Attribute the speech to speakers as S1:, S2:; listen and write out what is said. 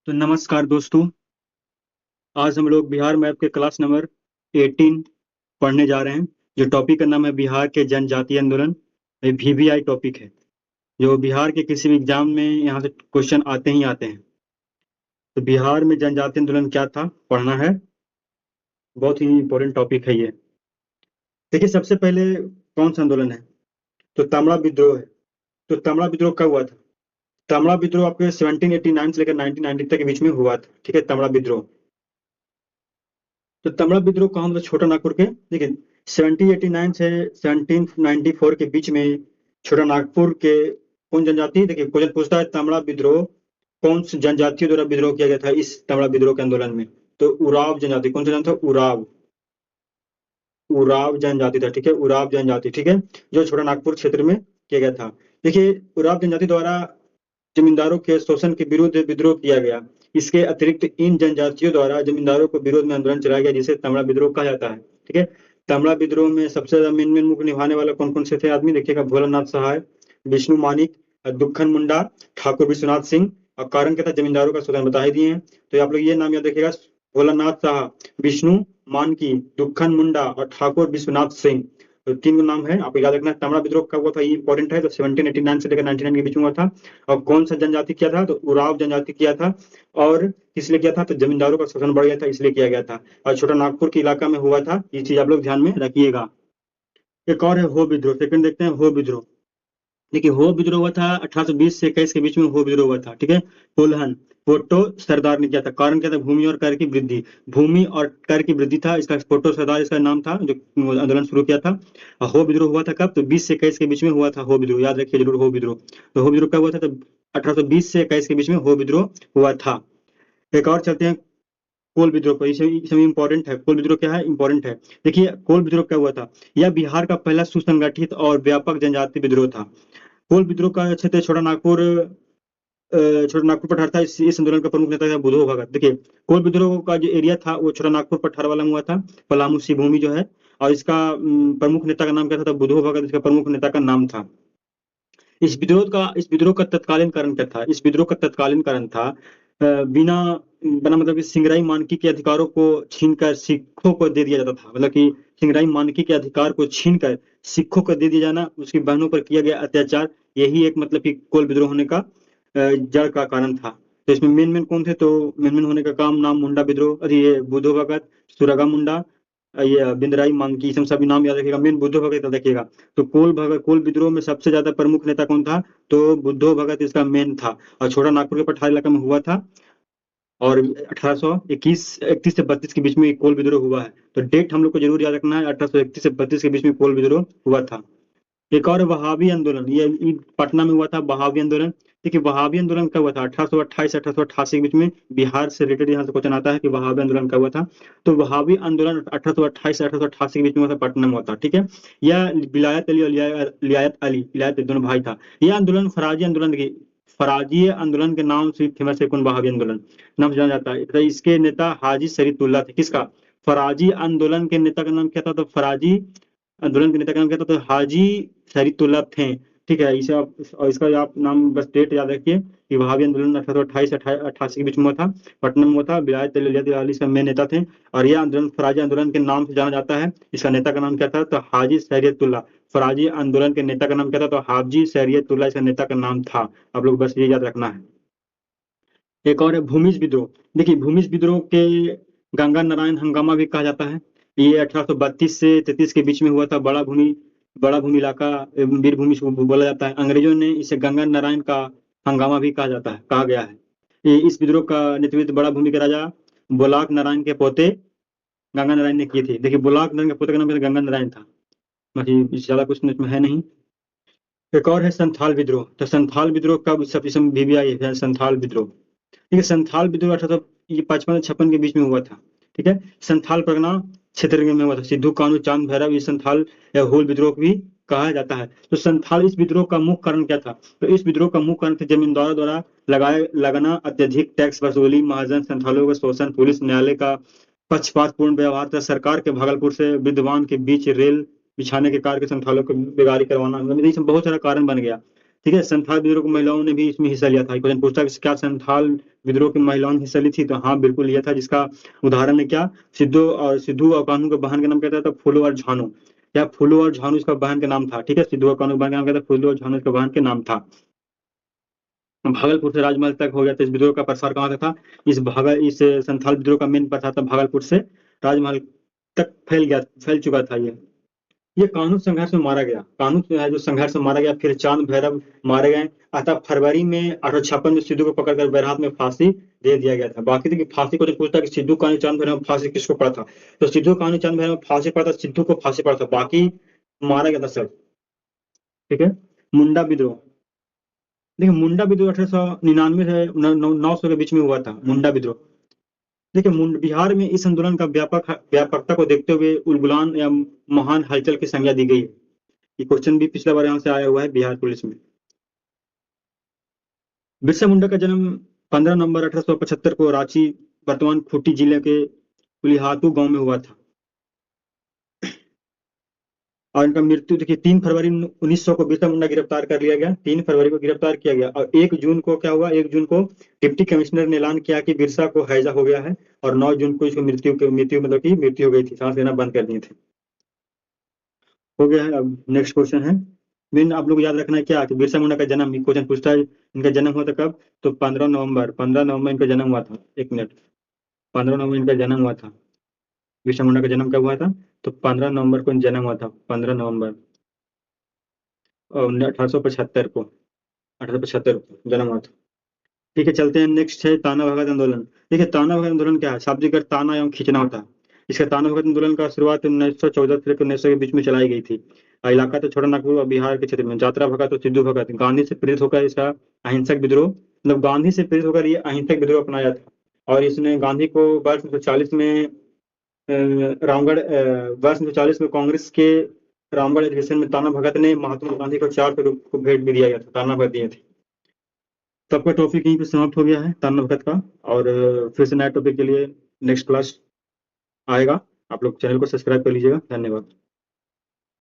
S1: तो नमस्कार दोस्तों। आज हम लोग बिहार मैप के क्लास नंबर 18 पढ़ने जा रहे हैं। जो टॉपिक का नाम है बिहार के जनजातीय आंदोलन। ये VVI टॉपिक है जो बिहार के किसी भी एग्जाम में यहाँ से क्वेश्चन आते ही आते हैं। तो बिहार में जनजातीय आंदोलन क्या था पढ़ना है। बहुत ही इंपॉर्टेंट टॉपिक है ये। देखिए, सबसे पहले कौन सा आंदोलन है? तो तामड़ा विद्रोह है। तो तामड़ा विद्रोह कब हुआ था? तामड़ा विद्रोह आपके 1789 से लेकर 1990 तक के बीच में हुआ था। ठीक है, तामड़ा विद्रोह। तो तमड़ा विद्रोह कहाँ, मतलब छोटा नागपुर के। देखिए, 1789 से 1794 के बीच में छोटा नागपुर के कौन जनजाति, देखिए क्वेश्चन पूछता है तमड़ा विद्रोह कौन सी जनजातियों द्वारा विद्रोह किया गया था इस तमड़ा विद्रोह के आंदोलन में। तो उराव जनजाति, कौन सा जनता था? उराव। उराव जनजाति था। ठीक है, उराव जनजाति। ठीक है, जो छोटा नागपुर क्षेत्र में किया गया था। देखिए, उराव जनजाति द्वारा जमींदारों के शोषण के विरुद्ध विद्रोह किया गया। इसके अतिरिक्त इन जनजातियों द्वारा जमींदारों को विरोध में आंदोलन चलाया गया जिसे तमड़ा विद्रोह कहा जाता है। ठीक है, तमड़ा विद्रोह में सबसे ज्यादा मेन मुख्य निभाने वाला कौन कौन से थे आदमी? देखिएगा, भोलानाथ सहाय, विष्णु मानिक, दुक्खन मुंडा, ठाकुर विश्वनाथ सिंह। और कारण क्या था? जमींदारों का शोषण, बता ही दिए हैं। तो आप लोग ये नाम याद रखिएगा, भोलानाथ साहा, विष्णु मानकी, दुक्खन मुंडा और ठाकुर विश्वनाथ सिंह। तो तीन नाम है, आपको याद रखना है। तमड़ा विद्रोह कब हुआ था ये इंपॉर्टेंट है। तो 1789 से लेकर 99 के बीच में हुआ था। और कौन सा जनजाति किया था? तो उराव जनजाति किया था। और किस लिए किया था? तो जमींदारों का शोषण बढ़ गया था, इसलिए किया गया था। और छोटा नागपुर के इलाका में हुआ था। ये चीज आप लोग ध्यान में रखिएगा। एक और है हो विद्रोह। सेकंड देखते हैं, हो विद्रोह। देखिए, हो विद्रोह हुआ था 1820 से 21 के बीच में। हो विद्रोह हुआ था। ठीक है, होलहन फोटो सरदार ने किया था। कारण क्या था? भूमि और कर की वृद्धि। भूमि और कर की वृद्धि था इसका। फोटो सरदार इसका नाम था जो आंदोलन शुरू किया था। और हो विद्रोह हुआ था कब? तो 20 से 21 के बीच में हुआ था हो विद्रोह। याद रखिए जरूर हो विद्रोह। तो हो विद्रोह कब हुआ था? तो 1820 से 21 के बीच में हो विद्रोह हुआ था। एक और चलते हैं, कोल विद्रोह पर। इसमें इंपॉर्टेंट है। कोल विद्रोह क्या है? इंपॉर्टेंट है। देखिए, कोल विद्रोह क्या हुआ था? यह बिहार का पहला सुसंगठित और व्यापक जनजातीय विद्रोह था। कोल विद्रोह का क्षेत्र छोटा नागपुर पठार था। इस आंदोलन का प्रमुख नेता था बुधो भगत। देखिए, कोल विद्रोह का जो एरिया था वो छोटा नागपुर पठार वाला में हुआ था, पलामू सी भूमि जो है। और इसका प्रमुख नेता का नाम क्या था? तो बुधो भगत इसका प्रमुख नेता का नाम था। इस विद्रोह का तत्कालीन कारण क्या था? इस विद्रोह का तत्कालीन कारण था बिना बना मतलब कि सिंगराई मानकी के अधिकारों को छीनकर सिखों को दे दिया जाता था। मतलब कि सिंगराई मानकी के अधिकार को छीनकर सिखों को दे दिया जाना, उसकी बहनों पर किया गया अत्याचार, यही एक मतलब कि कोल विद्रोह होने का जड़ का कारण था। तो इसमें मेन मेन कौन थे? तो मेन मेन होने का काम नाम मुंडा विद्रोह, अरे ये बुधो भगत, सुरगा मुंडा, ये बिंदराई मांगी, सब सभी नाम याद रखिएगा। मेन बुद्धो भगत याद रखिएगा। तो कोल विद्रोह में सबसे ज्यादा प्रमुख नेता कौन था? तो बुद्धो भगत इसका मेन था। और छोटा नागपुर के पठार इलाका में हुआ था। और 1831 31 से 32 के बीच में ये कोल विद्रोह हुआ है। तो डेट हम लोग को जरूर याद रखना है, 1831 से 32 के बीच में कोल विद्रोह हुआ था। एक और वहाबी आंदोलन, ये पटना में हुआ था वहाबी आंदोलन। देखिए, वहाबी आंदोलन कब हुआ था? 1828 से 1888 के बीच में। बिहार से रिलेटेड यहाँ से क्वेश्चन आता है कि वहाबी आंदोलन कब हुआ था। तो वहाबी आंदोलन 1828 से 1888 के बीच में हुआ था, पटना में हुआ था। ठीक है, यह विलायत अली और लियाकत अली दोनों भाई था। यह आंदोलन फराजी आंदोलन, देखिए फराजी आंदोलन के नाम से फेमस है। कौन? वहाबी आंदोलन नाम से जाना जाता है। तो इसके नेता हाजी शरीफुल्लाह थे। किसका? फराजी आंदोलन के नेता का नाम क्या था? तो फराजी आंदोलन के नेता का नाम क्या था? तो हाजी शरीफुल्लाह थे। ठीक है, इसे आप और इसका आप नाम बस डेट याद रखिए कि वहाबी आंदोलन 1828 से 88 के बीच में हुआ था, पटना में हुआ था। विलायत अली इसका मेन नेता थे। और यह आंदोलन फराजी आंदोलन के नाम से जाना जाता है। इसका नेता का नाम क्या था? तो हाजी शरीयतुल्लाह। फराजी आंदोलन के नेता का नाम क्या था? तो हाजी शरीयतुल्लाह इसका नेता का नाम था। आप लोग बस ये याद रखना है। एक और है भूमिज विद्रोह। देखिए, भूमिज विद्रोह के गंगा नारायण हंगामा भी कहा जाता है। ये 1832 से 33 के बीच में हुआ था। बड़ा भूमि इलाका वीर भूमि से बोला जाता है। अंग्रेजों ने इसे गंगा नारायण का हंगामा भी कहा जाता है, कहा गया है। इस विद्रोह का नेतृत्व बड़ा भूमि के राजा बुलाक नारायण के पोते गंगा नारायण ने किए थे। देखिए, बुलाक नारायण के पोते का नाम गंगा नारायण था। बाकी ज्यादा कुछ इसमें है नहीं। एक और है संथाल विद्रोह। तो संथाल विद्रोह कब सब इसमें VVI है? संथाल विद्रोह। ठीक है, संथाल विद्रोह 1855 56 के बीच में हुआ था। ठीक है, संथाल परगना क्षेत्र में हुआ था। सिद्धू कानू चांद भैरव ये संथाल या हुल विद्रोह भी कहा जाता है। तो संथाल इस विद्रोह का मुख्य कारण क्या था? तो इस विद्रोह का मुख्य कारण था जमींदारों द्वारा लगाना अत्यधिक टैक्स वसूली, महाजन संथालों का शोषण, पुलिस न्यायालय का पक्षपातपूर्ण व्यवहार था, सरकार के भागलपुर से विद्वान के बीच रेल बिछाने के कार्य के संथालों को बेगारी करवाना, मतलब ये सब बहुत सारा कारण बन गया। ठीक है। संथाल विद्रोह की महिलाओं ने भी इसमें हिस्सा लिया था। क्वेश्चन पूछता है कि क्या संथाल विद्रोह की महिलाओं ने हिस्सा ली थी, तो हाँ बिल्कुल लिया था। जिसका उदाहरण है क्या, सिद्धू और कान्हू के बहन का नाम क्या था, फूलो और झानू। या फूलो और झानू इसका बहन का नाम था। ठीक है, सिद्धू और कान्हू के बहन का नाम क्या था, फूलो और झानू इसका बहन के नाम था। भागलपुर से राजमहल तक हो गया था। इस विद्रोह का प्रसार कहाँ तक था, इस संथाल विद्रोह का मेन प्रसार था भागलपुर से राजमहल तक फैल चुका था ये कानून संघर्ष में मारा गया। कानून जो है, जो संघर्ष में मारा गया, फिर चांद भैरव मारे गए। अतः फरवरी में 1856 में सिद्धू को पकड़कर बैरहाट में फांसी दे दिया गया था। बाकी देखिए, फांसी को जो पूछता है कि सिद्धू कान्हू चांद भैरव में फांसी किसको पड़ा था, तो सिद्धू कान्हू चांद भैरव में फांसी पड़ा था, सिद्धू को फांसी पड़ा था, बाकी मारा गया था सब। ठीक है। मुंडा विद्रोह, देखिए मुंडा विद्रोह 1899 से 900 के बीच में हुआ था मुंडा विद्रोह। देखिए बिहार में इस आंदोलन का व्यापकता को देखते हुए उलगुलान या महान हलचल की संज्ञा दी गई है। ये क्वेश्चन भी पिछला बार यहाँ से आया हुआ है बिहार पुलिस में। बिरसा मुंडा का जन्म 15 नवंबर 1875 को रांची, वर्तमान खूंटी जिले के कुलिहातू गांव में हुआ था। और इनका मृत्यु देखिए 3 फरवरी 1900 को बिरसा मुंडा गिरफ्तार कर लिया गया। 3 फरवरी को गिरफ्तार किया गया और 1 जून को क्या हुआ, 1 जून को डिप्टी कमिश्नर ने ऐलान किया कि बिरसा को हैजा हो गया है। और 9 जून को इसको मृत्यु मतलब की मृत्यु हो गई थी, सांस लेना बंद कर दिए थे। हो गया है। अब नेक्स्ट क्वेश्चन है, मेन आप लोग को याद रखना है क्या कि बिरसा मुंडा का जन्म, क्वेश्चन पूछता है इनका जन्म हुआ था कब, तो 15 नवंबर इनका जन्म हुआ था। एक मिनट, 15 नवंबर इनका जन्म हुआ था। बिरसा मुंडा का जन्म कब हुआ था, तो 15 नवंबर को जन्म हुआ था, 15 नवंबर 1875 को, 1875 को जन्म हुआ था। ठीक है, चलते हैं। नेक्स्ट है ताना भगत आंदोलन। देखिए ताना भगत आंदोलन क्या है, शाब्दिक अर्थ ताना एवं खींचना होता है। इसका ताना भगत आंदोलन का शुरुआत 1914 से लेकर 1900 के बीच में चलाई गई थी। इलाका तो छोटा नागपुर और बिहार के क्षेत्र में। यात्रा भगत और सिद्धू भगत, गांधी से प्रेरित होकर इसका अहिंसक विद्रोह, मतलब गांधी से प्रेरित होकर ये अहिंसक विद्रोह अपनाया था। और इसने गांधी को वर्ष 1940 में वर्ष 1940 में कांग्रेस के रामगढ़ अधिवेशन में ताना भगत ने महात्मा गांधी को 4 रुपये को भेंट भी दिया गया था, ताना भगत दिए थे। तो आपका टॉपिक यहीं पे समाप्त हो गया है ताना भगत का। और फिर से नया टॉपिक के लिए नेक्स्ट क्लास आएगा। आप लोग चैनल को सब्सक्राइब कर लीजिएगा। धन्यवाद।